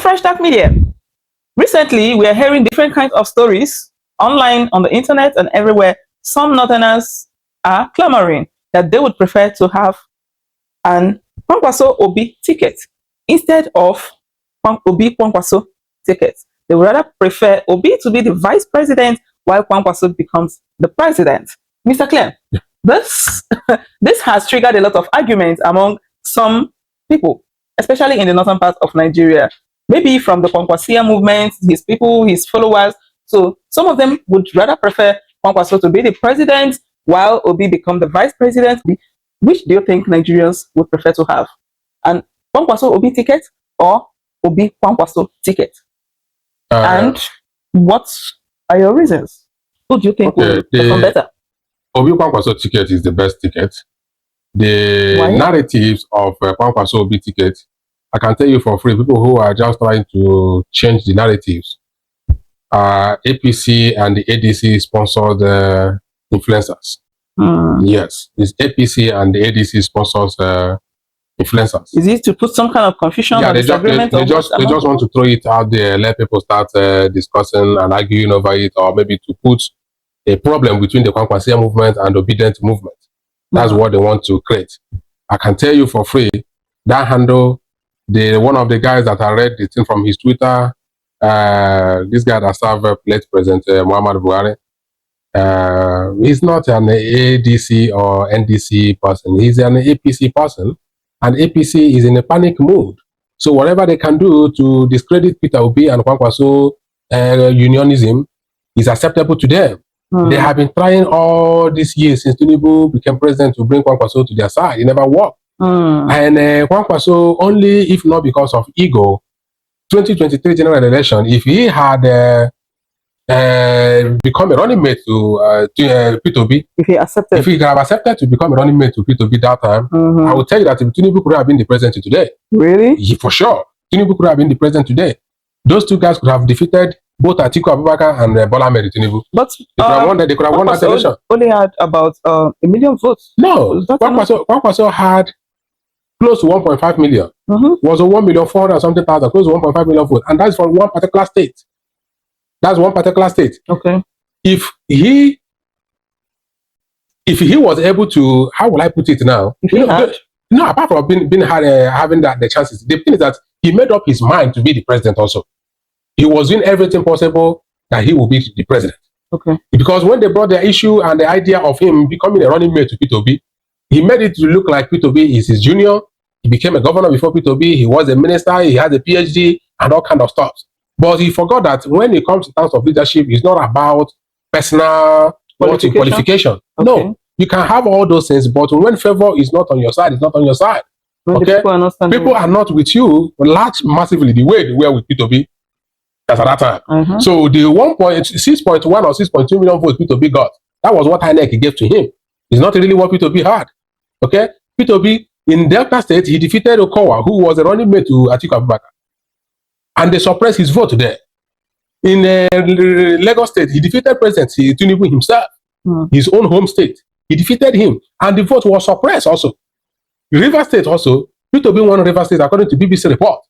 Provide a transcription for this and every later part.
Fresh Talk Media. Recently, we are hearing different kinds of stories online, on the internet, and everywhere. Some Northerners are clamoring that they would prefer to have an Kwankwaso Obi ticket instead of Obi Kwankwaso ticket. They would rather prefer Obi to be the vice president while Kwankwaso becomes the president. Mr. Clem, this has triggered a lot of arguments among some people, especially in the northern part of Nigeria. Maybe from the Kwankwasia movement, his people, his followers. So some of them would rather prefer Kwankwaso to be the president while Obi become the vice president. Which do you think Nigerians would prefer to have? An Kwankwaso Obi ticket or Obi Kwankwaso ticket? And what are your reasons? Who do you think will perform better? Obi Kwankwaso ticket is the best ticket. The narratives of Kwankwaso Obi ticket, I can tell you for free, people who are just trying to change the narratives, APC and the ADC sponsored influencers. Yes, it's APC and the ADC sponsors influencers. Is it to put some kind of confusion or disagreement? They just want to throw it out there, let people start discussing and arguing over it, or maybe to put a problem between the Kwankwasia movement and the obedient movement. That's what they want to create. I can tell you for free, that handle, one of the guys that I read the thing from his Twitter, this guy that served late President Muhammad Buhari, he's not an ADC or NDC person. He's an APC person, and APC is in a panic mood. So whatever they can do to discredit Peter Obi and Kwankwaso unionism is acceptable to them. They have been trying all these years since Tinubu became president to bring Kwankwaso to their side. It never worked. And Kwankwaso, only if not because of ego, 2023 general election, if he had become a running mate to Peter Obi, if he could have accepted to become a running mate to Peter Obi that time, I would tell you that Tinubu could have been the president today. Really? For sure. Tinubu could have been the president today. Those two guys could have defeated both Atiku Abubakar and Bola Ahmed Tinubu. But they could have won that election. Only had about 1 million votes. No, Kwankwaso had close to 1.5 million. Was a 1,400,000 something, close to 1.5 million votes, and that's from one particular state. That's one particular state. Okay. If he was able to, how will I put it now? No, apart from having the chances, the thing is that he made up his mind to be the president also. He was doing everything possible that he will be the president. Okay. Because when they brought the issue and the idea of him becoming a running mate to Peter Obi, he made it to look like Peter Obi is his junior. He became a governor before Peter Obi. He was a minister. He had a PhD and all kind of stuff. But he forgot that when it comes to terms of leadership, it's not about personal qualification. Okay. No, you can have all those things, but when favor is not on your side, it's not on your side. Okay? People are not with you massively the way they were with Peter Obi. That's at that time. So the 6.1 or 6.2 million votes Peter Obi got, that was what INEC gave to him. It's not really what Peter Obi had. Okay? Peter Obi, in Delta State, he defeated Okowa, who was a running mate to Atiku Abubakar. And they suppressed his vote there. In Lagos State, he defeated President Tinubu himself, his own home state. He defeated him, and the vote was suppressed also. River State also, Peter Obi won River State according to BBC report,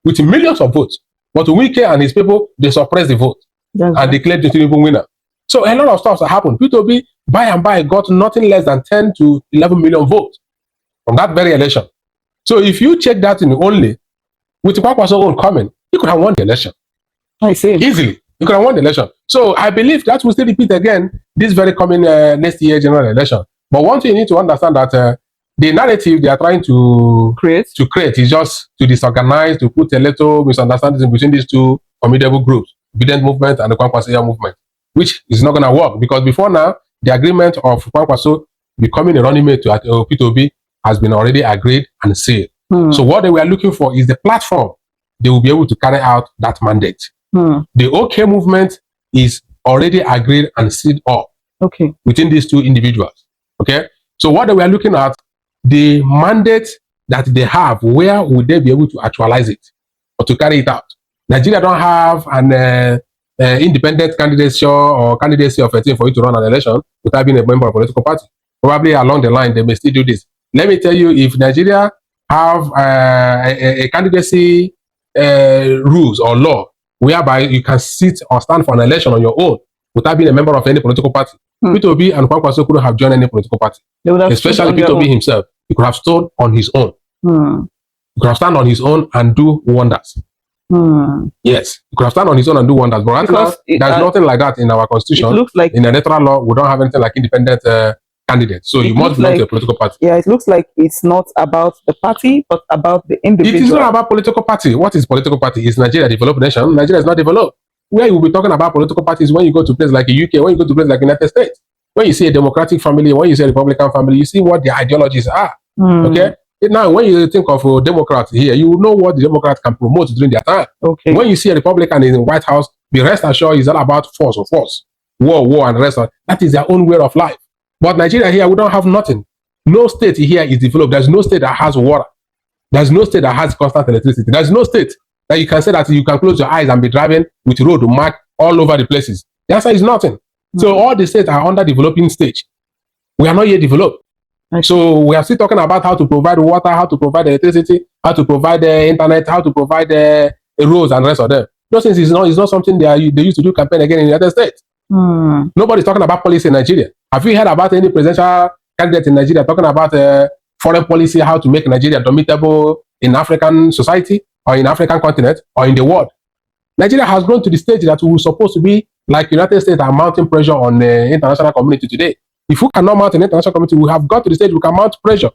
with millions of votes. But Wike and his people, they suppressed the vote and declared the Tinubu winner. So a lot of stuff happened. Peter Obi, by and by, got nothing less than 10 to 11 million votes from that very election. So if you check that in only, with Kwankwaso own coming, he could have won the election. I see. Easily. He could have won the election. So I believe that will still repeat again this very coming next year general election. But one thing you need to understand that the narrative they are trying to create is just to disorganize, to put a little misunderstanding between these two formidable groups, Obedient movement and the Kwankwasia movement, which is not going to work because before now, the agreement of Kwankwaso becoming a running mate to Peter Obi has been already agreed and sealed. So what they were looking for is the platform they will be able to carry out that mandate. The OK movement is already agreed and sealed up within these two individuals. Okay, so what they were looking at, the mandate that they have, where would they be able to actualize it or to carry it out? Nigeria don't have an independent candidacy or candidacy of a team for you to run an election without being a member of a political party. Probably along the line, they may still do this. Let me tell you, if Nigeria have a candidacy rules or law whereby you can sit or stand for an election on your own without being a member of any political party. Peter Obi and Kwankwaso couldn't have joined any political party. Especially Peter Obi himself. He could have stood on his own. He could have stand on his own and do wonders. Yes, he could have stand on his own and do wonders. But right now, there's nothing like that in our constitution. It looks like in the electoral law, we don't have anything like independent candidates. So you must belong to a political party. Yeah, it looks like it's not about the party, but about the individual. It is not about political party. What is political party? Is Nigeria a developed nation? Nigeria is not developed. Where you will be talking about political parties when you go to places like the UK, when you go to places like the United States. When you see a Democratic family, when you see a Republican family, you see what their ideologies are. Okay? Now, when you think of a Democrat here, you know what the Democrats can promote during their time. Okay. When you see a Republican in the White House, be rest assured it's all about force, war, and the rest of it. That is their own way of life. But Nigeria here, we don't have nothing. No state here is developed. There's no state that has water. There's no state that has constant electricity. There's no state that you can say that you can close your eyes and be driving with road mark all over the places. The answer is nothing. So all the states are under developing stage. We are not yet developed. So we are still talking about how to provide water, how to provide electricity, how to provide internet, how to provide roads and the rest of them. Those things is not something they used to do campaign again in the United States. Nobody's talking about policy in Nigeria. Have you heard about any presidential candidate in Nigeria talking about foreign policy, how to make Nigeria domitable in African society or in African continent or in the world? Nigeria has grown to the stage that we're supposed to be like United States are mounting pressure on the international community today. If we cannot mount an international community, we have got to the stage we can mount pressure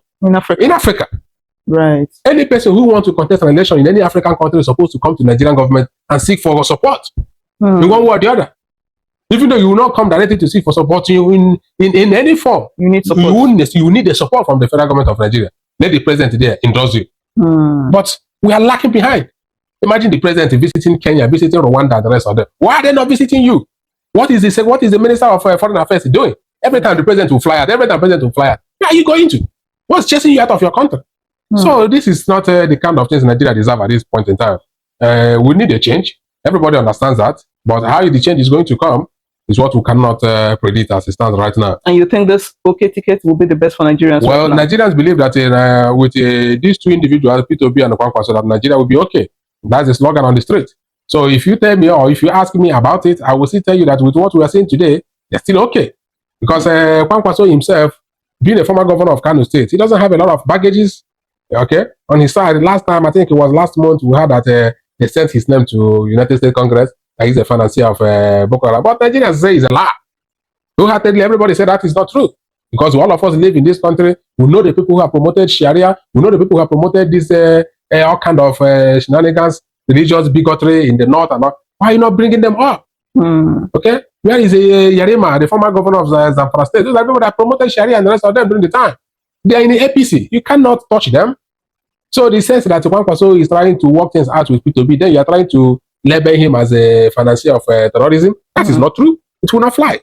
in Africa. Right. Any person who wants to contest an election in any African country is supposed to come to the Nigerian government and seek for support in one way or the other. Even though you will not come directly to seek for support in any form, you need support. You need the support from the federal government of Nigeria. Let the president there endorse you. But we are lacking behind. Imagine the president visiting Kenya, visiting Rwanda, and the rest of them. Why are they not visiting you? What is the Minister of Foreign Affairs doing? Every time the president will fly out, where are you going to? What's chasing you out of your country? So this is not the kind of things Nigeria deserve at this point in time. We need a change. Everybody understands that. But how the change is going to come is what we cannot predict as it stands right now. And you think this OK ticket will be the best for Nigerians? Well, right Nigerians believe that with these two individuals, Peter Obi and Kwankwaso, that Nigeria will be okay. That's the slogan on the street. So if you tell me or if you ask me about it, I will still tell you that with what we are seeing today, they're still okay. Because Kwankwaso himself, being a former governor of Kano State, he doesn't have a lot of baggages, okay, on his side. Last time, I think it was last month, we heard that they sent his name to United States Congress, that he's a financier of Boko Haram. But Nigerians say it's a lie. Wholeheartedly, everybody said that is not true. Because all of us live in this country, we know the people who have promoted Sharia, we know the people who have promoted this all kind of shenanigans, religious bigotry in the north and all. Why are you not bringing them up? Okay? Where is Yarima, the former governor of Zamfara State? Those are people that promoted Sharia and the rest of them during the time. They are in the APC. You cannot touch them. So the sense that Kwankwaso is trying to work things out with P2B, then you are trying to label him as a financier of terrorism. That is not true. It will not fly.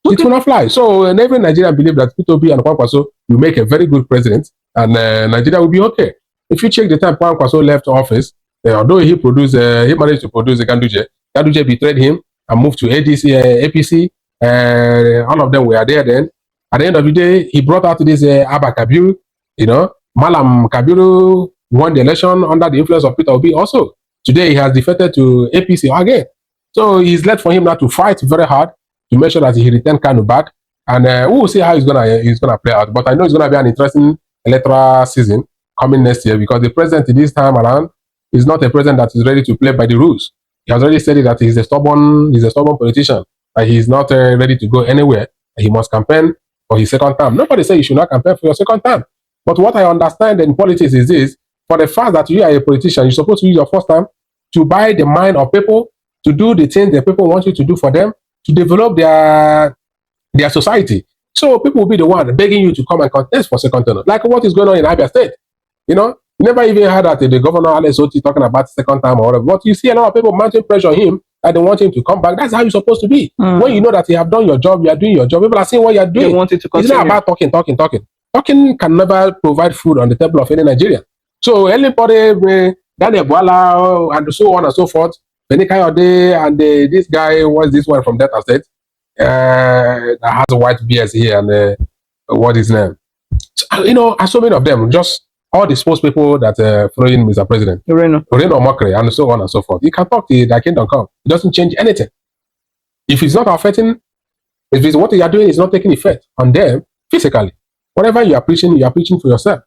Okay. It will not fly. So every Nigerian believe that P2B and Kwankwaso will make a very good president and Nigeria will be okay. If you check the time Kwankwaso left office, although he managed to produce a Ganduje betrayed him and moved to APC. All of them were there then. At the end of the day, he brought out this Abba Kabiru, Malam Kabiru won the election under the influence of Peter Obi also. Today, he has defected to APC again. So it's left for him now to fight very hard to make sure that he return Kanu back. And we will see how he's gonna play out. But I know it's gonna be an interesting electoral season coming next year because the president this time around is not a president that is ready to play by the rules. He has already said that he's a stubborn politician. And he's not ready to go anywhere. He must campaign for his second term. Nobody says you should not campaign for your second term. But what I understand in politics is this: for the fact that you are a politician, you're supposed to use your first time to buy the mind of people, to do the things that people want you to do for them, to develop their society. So people will be the one begging you to come and contest for second term. Like what is going on in Abia State. You never even heard that the governor Alex Oti talking about second time or whatever. But you see a lot of people mounting pressure on him that they want him to come back. That's how you're supposed to be. When you know that you have done your job, you are doing your job. People are seeing what you are doing. They want it to continue. It's not about talking. Talking can never provide food on the table of any Nigerian. So anybody, Daniel Bwala and so on and so forth, Benny Kayode and this guy, what's this one from Delta State? That has a white beard here and what is his name? So, so many of them just all the spokespeople that following Mr. President, Ureno or Mockery, and so on and so forth. You can talk to their kingdom come. It doesn't change anything. If it's not affecting, if it's what you are doing is not taking effect on them physically, whatever you are preaching for yourself.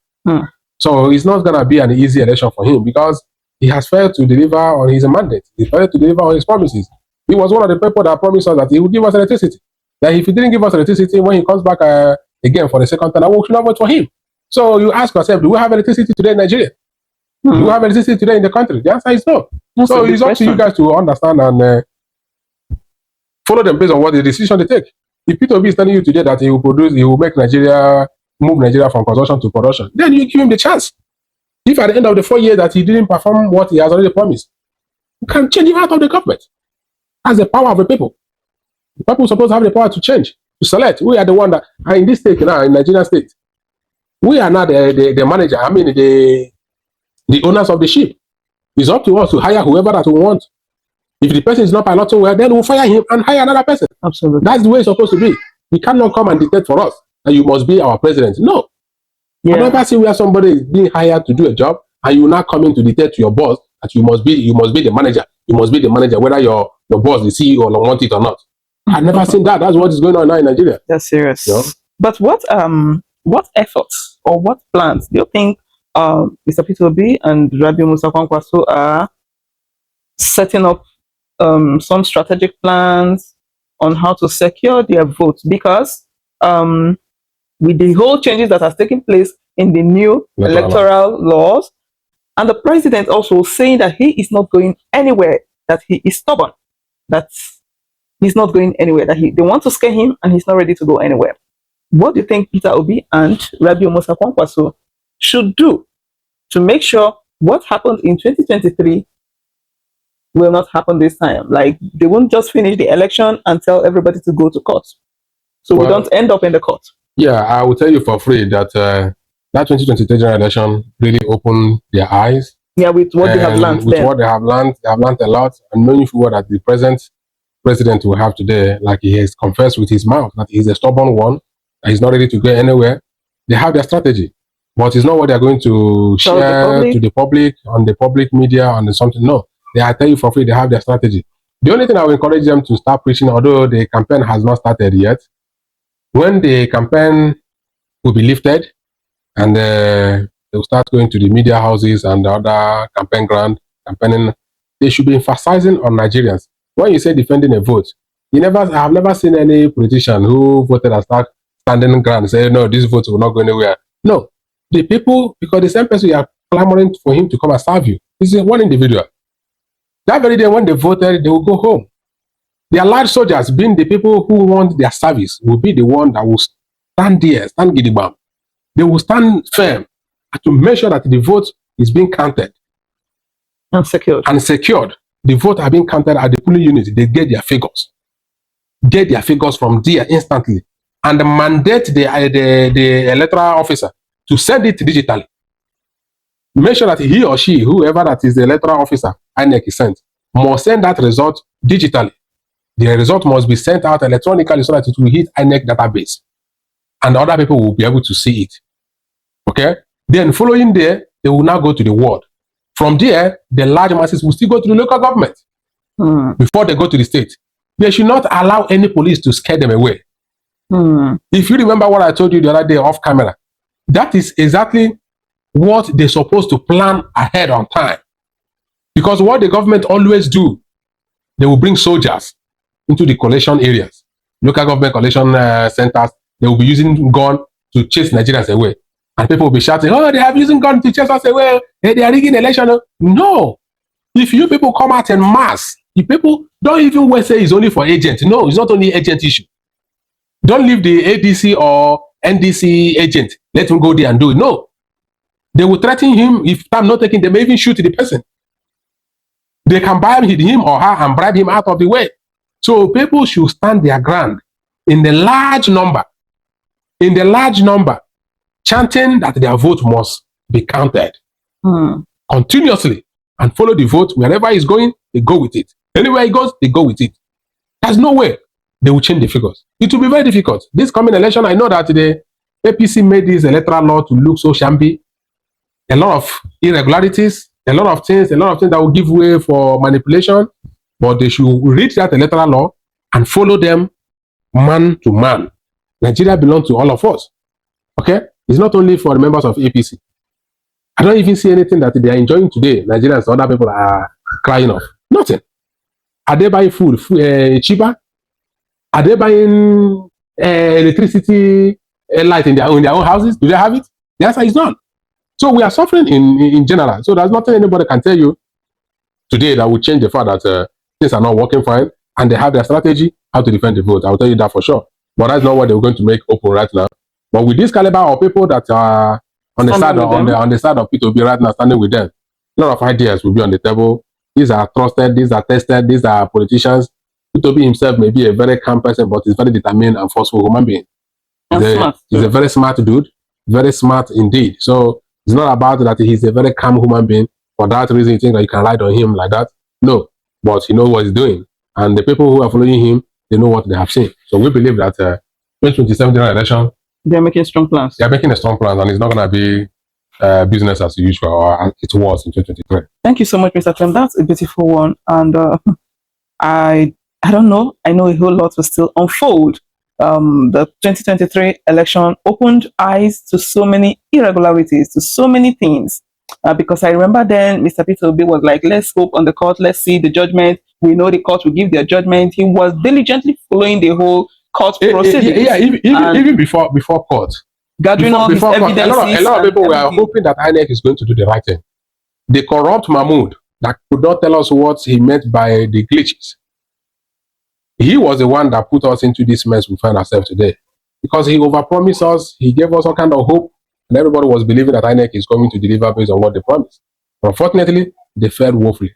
So it's not going to be an easy election for him because he has failed to deliver on his mandate. He failed to deliver on his promises. He was one of the people that promised us that he would give us electricity. That if he didn't give us electricity, when he comes back again for the second time, we should not vote for him. So you ask yourself, do we have electricity today in Nigeria? Do we have electricity today in the country? The answer is no. So it's up to you guys to understand and follow them based on what the decision they take. If P2B is telling you today that he will make Nigeria, move Nigeria from consumption to production, then you give him the chance. If at the end of the 4 years that he didn't perform what he has already promised, you can change him out of the government. That's the power of the people. The people are supposed to have the power to change, to select. We are the one that are in this state now, in Nigerian state. We are not the manager, the owners of the ship. It's up to us to hire whoever that we want. If the person is not piloting well, then we'll fire him and hire another person. Absolutely. That's the way it's supposed to be. He cannot come and dictate for us that you must be our president. No. Yeah. I've never seen where somebody is being hired to do a job and you will not come in to dictate to your boss that you must be the manager. You must be the manager, whether your boss, the CEO, or want it or not. I've never seen that. That's what is going on now in Nigeria. That's serious. Yeah. But what efforts or what plans do you think Mr. P2B and Rabiu Musa Kwankwaso are setting up some strategic plans on how to secure their votes? Because with the whole changes that has taken place in the new electoral laws, and the president also saying that he is not going anywhere, that he is stubborn, that he's not going anywhere, that they want to scare him and he's not ready to go anywhere. What do you think Peter Obi and Rabiu Musa Kwankwaso should do to make sure what happened in 2023 will not happen this time? Like, they won't just finish the election and tell everybody to go to court, so we don't end up in the court. Yeah, I will tell you for free that that 2023 general election really opened their eyes. Yeah, with what they have learned. What they have learned a lot. And knowing for what that the present president will have today, like he has confessed with his mouth that he's a stubborn one, that he's not ready to go anywhere. They have their strategy, but it's not what they're going to share to the public, on the public media, on something. No, I tell you for free, they have their strategy. The only thing I will encourage them to start preaching, although the campaign has not started yet, when the campaign will be lifted and they'll start going to the media houses and the other campaign ground, campaigning, they should be emphasizing on Nigerians. When you say defending a vote, I have never seen any politician who voted and start standing ground and say, no, this vote will not go anywhere. No, the people, because the same person you are clamoring for him to come and serve you, is one individual. That very day when they voted, they will go home. The allied soldiers, being the people who want their service, will be the one that will stand there, stand gidigam. They will stand firm to make sure that the vote is being counted. And secured. The vote are being counted at the polling unit. They get their figures. Get their figures from there instantly. And mandate the electoral officer to send it digitally. Make sure that he or she, whoever that is the electoral officer, INEC is sent, must send that result digitally. The result must be sent out electronically so that it will hit INEC database. And other people will be able to see it. Okay? Then following there, they will now go to the ward. From there, the large masses will still go to the local government before they go to the state. They should not allow any police to scare them away. If you remember what I told you the other day off camera, that is exactly what they're supposed to plan ahead on time. Because what the government always do, they will bring soldiers into the collation areas, local government collation centers. They will be using gun to chase Nigerians away. And people will be shouting, oh, they have using gun to chase us away. They are rigging election. No. If you people come out en mass, if people don't even say it's only for agents. No, it's not only agent issue. Don't leave the ADC or NDC agent. Let him go there and do it. No. They will threaten him. If time not taken, they may even shoot the person. They can bribe him or her and bribe him out of the way. So people should stand their ground in the large number. Chanting that their vote must be counted continuously and follow the vote. Wherever it's going, they go with it. Anywhere it goes, they go with it. There's no way they will change the figures. It will be very difficult. This coming election, I know that the APC made this electoral law to look so shamby. a lot of irregularities, a lot of things that will give way for manipulation, but they should read that electoral law and follow them man to man. Nigeria belongs to all of us. Okay? It's not only for the members of APC. I don't even see anything that they are enjoying today. Nigerians, other people are crying off. Nothing. Are they buying food cheaper? Are they buying electricity, light in their own houses? Do they have it? The answer is none. So we are suffering in general. So there's nothing anybody can tell you today that will change the fact that things are not working fine, and they have their strategy how to defend the vote. I will tell you that for sure. But that's not what they're going to make open right now. But with this caliber of people that are on the side of P2B right now, standing with them, a lot of ideas will be on the table. These are trusted, these are tested, these are politicians. P2B himself may be a very calm person, but he's very determined and forceful human being. He's a very smart dude, very smart indeed. So it's not about that he's a very calm human being. For that reason, you think that you can ride on him like that? No, but he knows what he's doing. And the people who are following him, they know what they have seen. So we believe that 2027 general election, they're making strong plans. They're making a strong plan, and it's not going to be business as usual, or it was in 2023. Thank you so much, Mr. Clem. That's a beautiful one. And I don't know. I know a whole lot will still unfold. The 2023 election opened eyes to so many irregularities, to so many things. Because I remember then Mr. Peter Obi was like, let's hope on the court, let's see the judgment. We know the court will give their judgment. He was diligently following the whole court proceedings. Even before court. Gathering all his evidences. A lot of people were hoping that INEC is going to do the right thing. The corrupt Mahmoud that could not tell us what he meant by the glitches. He was the one that put us into this mess we find ourselves today. Because he overpromised us, he gave us all kind of hope, and everybody was believing that INEC is coming to deliver based on what they promised. Unfortunately, they failed woefully.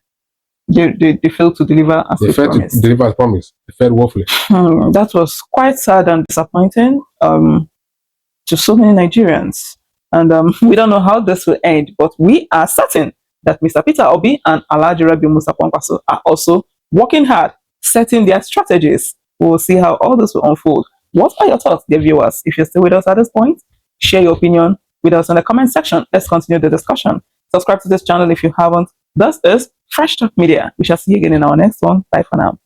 They failed to deliver as they failed to deliver as promised. They failed woefully. That was quite sad and disappointing to so many Nigerians. And we don't know how this will end, but we are certain that Mr. Peter Obi and Alhaji Rabiu Musa Kwankwaso are also working hard, setting their strategies. We will see how all this will unfold. What are your thoughts, dear viewers? If you're still with us at this point, share your opinion with us in the comment section. Let's continue the discussion. Subscribe to this channel if you haven't. This is Fresh Talk Media. We shall see you again in our next one. Bye for now.